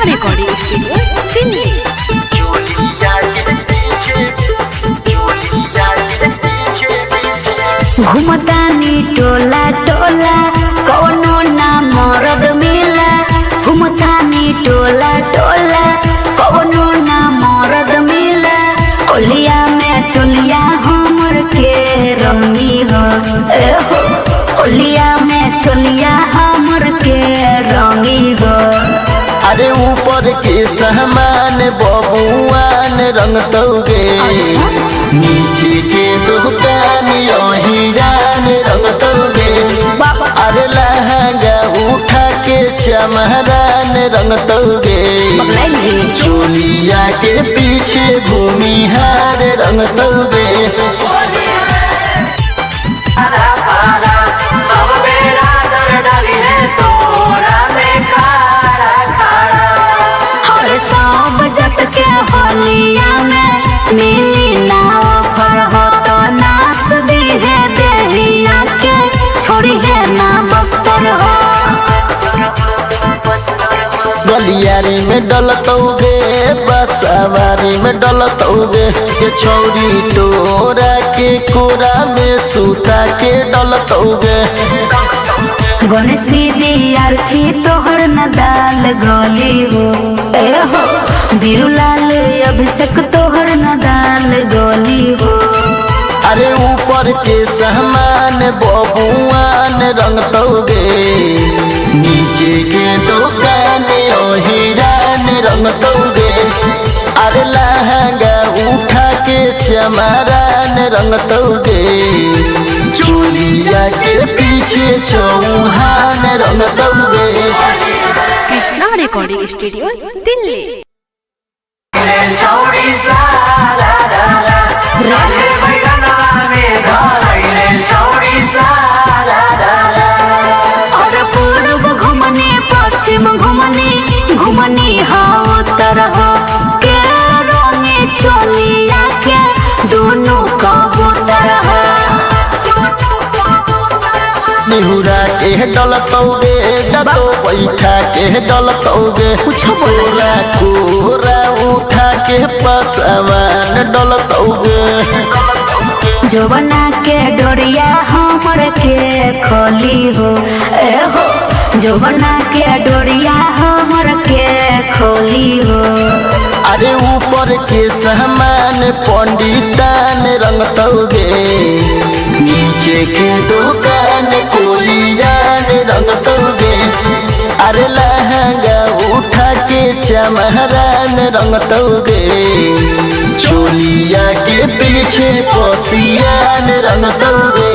Recording studio Delhi. घुमतानी टोला टोला कोनो ना मरद मिला, घुमतानी टोला टोला कोनो ना मरद मिला। ओलिया में चोलिया हमर के रंगी हो, ओलिया में चोलिया हमर के रंगी हो। अरे ऊपर के सहमान बबुआन रंग तौगे, नीचे के दुकान हिरान रंग तौगे। अरे लहंगा उठा के चमहरान रंग तौगे, चोलिया के पीछे भूमिहार रंग तौगे। होलिया में मिली ना ऑफर हो तो नास दी है देहिया के, छोड़ी है ना बस्तर हो। गलियारी में डलतौगे, बसवारी में डलतौगे, के छौरी तोरा के कोरा में सूता के डलतौगे। गणेश विद्यार्थी तोहर न दाल गली हो, हो बीरूलाल अभिषेक तोहर न दाल गली हो। अरे ऊपर के सहमान बबुआन रंग तौगे, नीचे के दुकान हिरान रंग तौगे। अरे लहंगा उठा के चमरान रंग तौगे, चोलिया के पीछे चौहान रंग तौगे। Krishna recording studio Delhi. और पूर्व घुमने पश्चिम घुमने घुमनी हो तरह के रंगे चोलिया के दोनों कबूतर हो। निहुरा के डलतौगे, जतो बैठा के डलतौगे, कोरा कोरा उठा के पसवान डलतौगे। जोबना के डोरिया हमर के खोली हो, हो जोबना के डोरिया हमर के खोली हो। अरे ऊपर के सहमान पंडितान रंग तौगे, नीचे के दुकान कोलियान रंग तौगे। अरे लहंगा उठा के चमहरान रंग तौगे, चोलिया के पीछे पोसियान रंग तौगे।